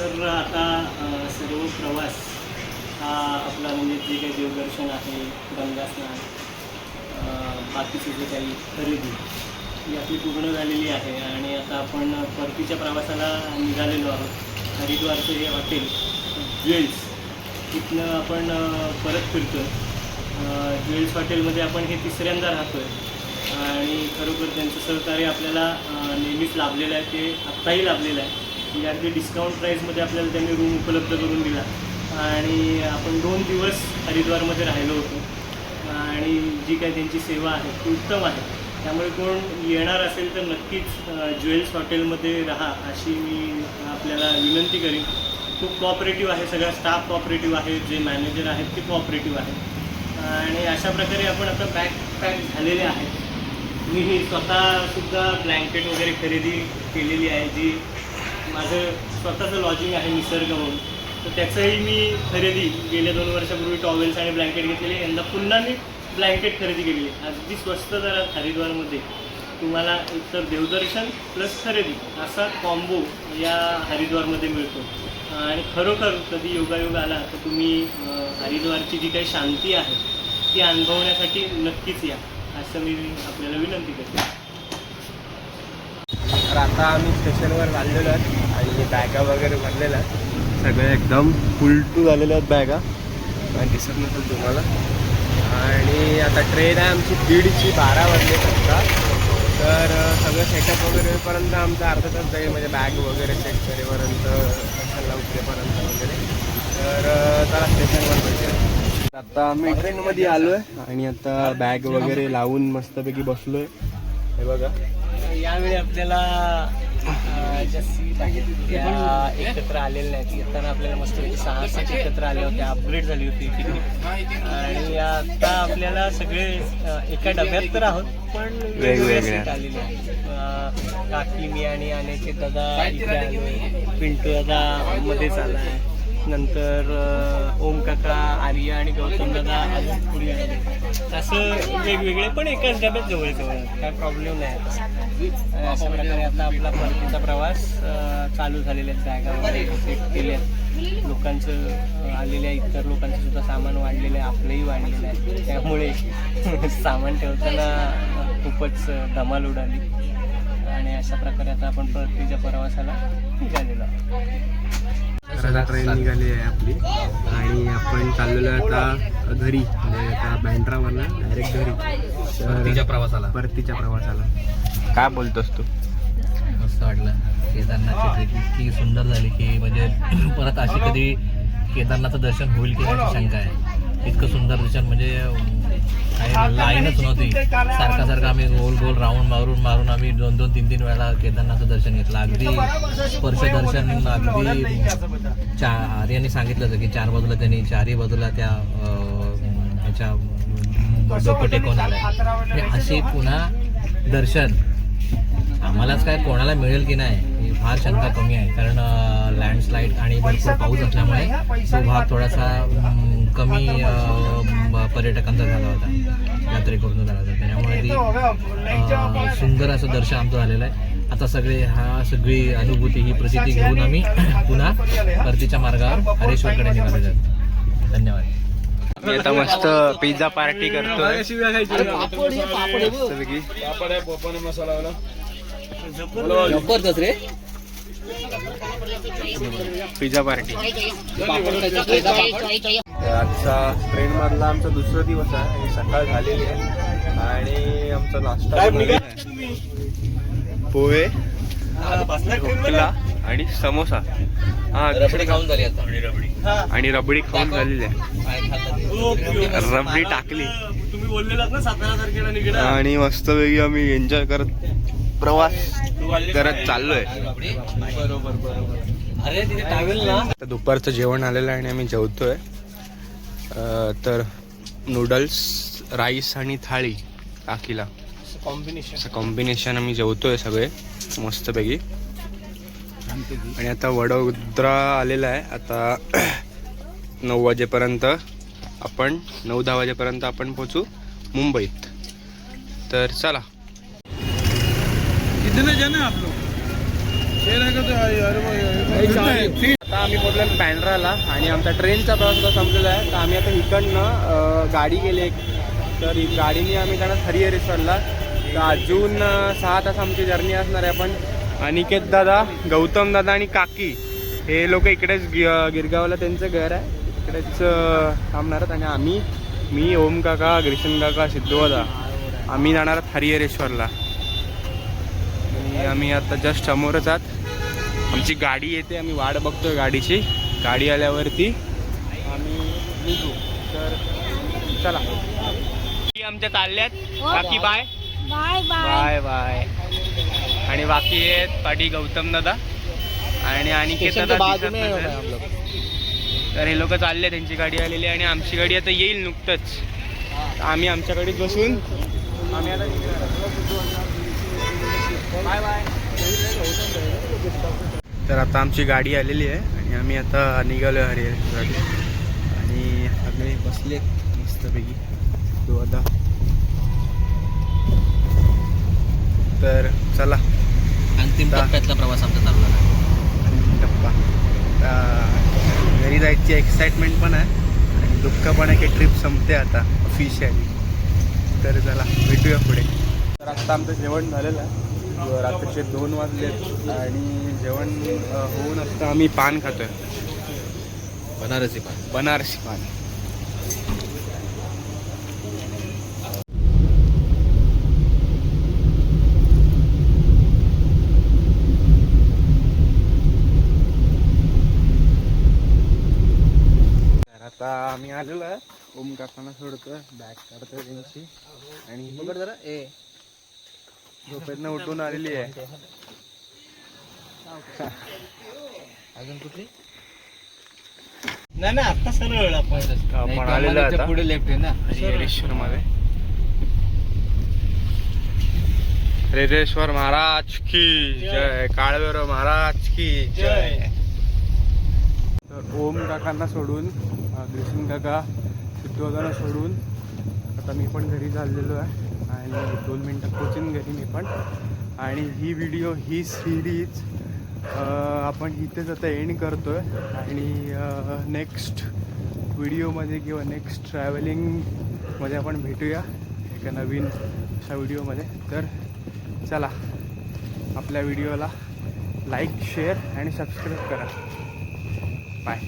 तर आता सर्व प्रवास हा आपला म्हणजे जे काही देवदर्शन आहे, गंगा स्नान, बाकीचे जे काही खरेदी ही आपली पूर्ण झालेली आहे आणि आता आपण परतीच्या प्रवासाला निघालेलो आहोत. हरिद्वारचं हे हॉटेल ज्वेल्स तिथनं आपण परत फिरतो. ज्वेल्स हॉटेलमध्ये आपण हे तिसऱ्यांदा राहतो आहे आणि खरोखर त्यांचं सहकार्य आपल्याला नेहमीच लाभलेलं आहे. ते आत्ताही लाभलेलं आहे. म्हणजे अगदी डिस्काउंट प्राईसमध्ये आपल्याला त्यांनी रूम उपलब्ध करून दिला आणि आपण 2 दिवस हरिद्वारमध्ये राहिलो होतो आणि जी काही त्यांची सेवा आहे ती उत्तम आहे. त्यामुळे कोण येणार असेल तर नक्कीच ज्वेल्स हॉटेलमध्ये राहा अशी मी आपल्याला विनंती करीन. खूप कॉपरेटिव्ह आहे, सगळा स्टाफ कॉपरेटिव्ह आहे, जे मॅनेजर आहेत ते कॉपरेटिव्ह आहेत आणि अशा प्रकारे आपण आता पॅक झालेले आहेत. मी स्वतःसुद्धा ब्लँकेट वगैरे खरेदी केलेली आहे, जी माझं स्वतःचं लॉजिंग आहे निसर्ग म्हणून, तर त्याचंही मी खरेदी गेल्या 2 वर्षापूर्वी टॉवेल्स आणि ब्लँकेट घेतलेले. यंदा पुन्हा मी ब्लँकेट खरेदी केलेली आहे. अगदी स्वस्त दरात हरिद्वारमध्ये तुम्हाला एकतर देवदर्शन प्लस खरेदी असा कॉम्बो या हरिद्वारमध्ये मिळतो आणि खरोखर कधी योगायोग आला तर तुम्ही हरिद्वारची जी काही शांती आहे ती अनुभवण्यासाठी नक्कीच या असं मी आपल्याला विनंती करतो. तर आता आम्ही स्टेशनवर चाललेलो आहेत आणि बॅगा वगैरे भरलेल्या आहेत. सगळे एकदम फुलटू झालेल्या आहेत बॅगा, दिसत नसेल तुम्हाला. आणि आता ट्रेन आहे आमची 12:30 वाजले फक्त. तर सगळं सेटअप वगैरे होईपर्यंत आमचा अर्धा तास जाईल, म्हणजे बॅग वगैरे चेक करेपर्यंत, स्टेशनला उतरेपर्यंत वगैरे. तर चला स्टेशनवर भेटूया. आता आम्ही ट्रेनमध्ये आलो आहे आणि आता बॅग वगैरे लावून मस्तपैकी बसलो आहे. हे बघा, यावेळी आपल्याला ज्या सीट आहेत त्या एकत्र आलेल्या नाहीत. येताना आपल्याला मस्त 6 एकत्र आल्या होत्या, अपग्रेड झाली होती तिकीट. आणि आता आपल्याला सगळे एका डब्यात तर आहोत पण वेगवेगळ्या सीट आलेल्या आहेत. काकी, मी आणि आण्याचे दादा इथे आले, पिंटू दादा मध्येच आला आहे, नंतर ओम काका, आर्या आणि गौतम दादा अजून पुढे आले. असं वेगवेगळे पण एकाच डब्यात जवळ काय प्रॉब्लेम नाही. अशा प्रकारे आता आपला परतीचा प्रवास चालू झालेला आहे. बॅगा वगैरे सेट केल्या, लोकांचं आलेल्या, इतर लोकांचं सुद्धा सामान वाढलेलं आहे, आपलंही वाढलेलं आहे. त्यामुळे सामान ठेवताना खूपच धमाल उडाली आणि अशा प्रकारे आता आपण परतीच्या प्रवासाला निघालेलो आहोत. ट्रेन निघाली आहे आपली आणि आपण चाललेलो आहे आता घरी, म्हणजे आता बँड्रावरला डायरेक्ट घरी परतीच्या प्रवासाला. काय बोलतोस तू? मस्त वाटलं. केदारनाथची ट्रेक इतकी सुंदर झाली की म्हणजे परत अशी कधी केदारनाथचं दर्शन होईल की याची शंका आहे. इतकं सुंदर दर्शन म्हणजे काही लाईनच नव्हती. सारखं आम्ही गोल राऊंड मारून आम्ही 2-2, 3-3 वेळा केदारनाथचं दर्शन घेतलं. अगदी स्पर्श दर्शन, अगदी आर्याने सांगितलं होतं की 4 बाजूला त्यांनी 4ही बाजूला त्या ह्याच्या डोकं टेकवून आलंय. म्हणजे अशी पुन्हा दर्शन आम्हालाच काय कोणाला मिळेल की नाही ही फार शंका कमी आहे. कारण लँडस्लाईड आणि भरपूर पाऊस असल्यामुळे तो भाग थोडासा कमी पर्यटकांचा झाला होता, यात्रेकरूंचा झाला होता. त्यामुळे ती सुंदर असं दर्शन आमचं झालेलं आहे. आता सगळी अनुभूती ही प्रसिद्धी घेऊन आम्ही पुन्हा परतीच्या मार्गावर हरेश्वरकडे निघालेलो आहोत. धन्यवाद. मी आता मस्त पिझ्झा पार्टी करतोय. Pizza party. आजचा ट्रेन मधला आमचा दुसरा दिवस आहे. सकाळ झालेली आहे आणि आमचा नाश्ता पोहे, ढोकला आणि समोसा. रबडी खाऊन झाली आता आणि रबडी खाऊन झालेली आहे. रबडी टाकली तुम्ही बोललेलात ना 17 तारखेला निघणार आणि मस्तपैकी आम्ही एन्जॉय करत प्रवास करत चाललोय. बरोबर. अरे तिथे टावेल ना. आता दुपारचं जेवण आलेलं आहे आणि आम्ही जेवतोय. तर नूडल्स, राईस आणि थाळी काकीला कॉम्बिनेशन आम्ही जेवतोय सगळे मस्तपैकी. आणि आता वडोदरा आलेला आहे. आता 9 वाजेपर्यंत आपण 9-10 वाजेपर्यंत आपण पोहोचू मुंबईत. तर चला. कितने जन है आप लोग? 6 रहेगा तो आता आम्ही पोहोचलो बँड्राला आणि आमचा ट्रेनचा प्रवास आता संपलेला आहे. तर आम्ही आता इकडनं गाडी गेली एक, तर गाडीने आम्ही जाणार हरिहरेश्वरला. तर अजून 6 तास आमची जर्नी असणार आहे. पण अनिकेत दादा, गौतम दादा आणि काकी हे लोक इकडेच गिरगावला त्यांचं घर आहे, इकडेच थांबणार आहेत. आणि आम्ही, मी, ओम काका, ग्रीशन काका, सिद्धू दादा आम्ही जाणार आहोत हरिहरेश्वरला. आणि आम्ही आता जस्ट समोरच आहात. आमची गाडी येते, आम्ही वाट बघतोय गाडीची. गाडी आल्यावरती आम्ही निघू. तर चला, आमच्या चालल्यात. बाकी bye bye bye bye. Bye. आणि बाकी आहेत पाठी गौतम दादा आणि अनिकेत दादा दिसत नसेल. तर हे लोक चालले, त्यांची गाडी आलेली आहे आणि आमची गाडी आता येईल नुकतंच. आम्ही आमच्या गाडीत बसून आम्ही आता बाय बाय. तर आता आमची गाडी आलेली आहे आणि आम्ही आता निघालो हरिहरेश्वरसाठी. आणि सगळे बसले मस्तपैकी तो आता. तर चला, अंतिम टप्प्यातला प्रवास आमचा चालू झाला. अंतिम टप्पा. घरी जायची एक्साइटमेंट पण आहे आणि दुःख पण आहे की ट्रिप संपते आता ऑफिशियली. तर चला भेटूया पुढे. तर आत्ता आमचं जेवण झालेलं आहे. रात्रीचे 2 वाजलेत आणि जेवण होऊन असता आम्ही पान खातोय. बनारसी पान. बनारसी पान. तर आता आम्ही आलेलो आहे. ओम काकांना सोडतोय, बॅग काढतोय त्यांची. आणि बघ जरा ए झोपेतनं उठून आलेली आहे. अजून कुठली नाही आता सरळ आपण आलेलो आहे आता पुढे लेफ्ट आहे ना हरिहरेश्वर मध्ये. हरिहरेश्वर महाराज की जय, काळभैरव महाराज की जय. तर ओम काकांना सोडून, ग्रीशन काका, सिद्धोदांना सोडून आता मी पण घरी चाललेलो आहे आणि 2 मिनटात पोचीन घरी मी पण. आणि ही व्हिडिओ, ही सिरीज आपण इथेच आता एंड करतोय. आणि नेक्स्ट व्हिडिओमध्ये किंवा नेक्स्ट ट्रॅव्हलिंगमध्ये आपण भेटूया एका नवीन अशा व्हिडिओमध्ये. तर चला, आपल्या व्हिडिओला लाईक, शेअर आणि सबस्क्राईब करा. बाय.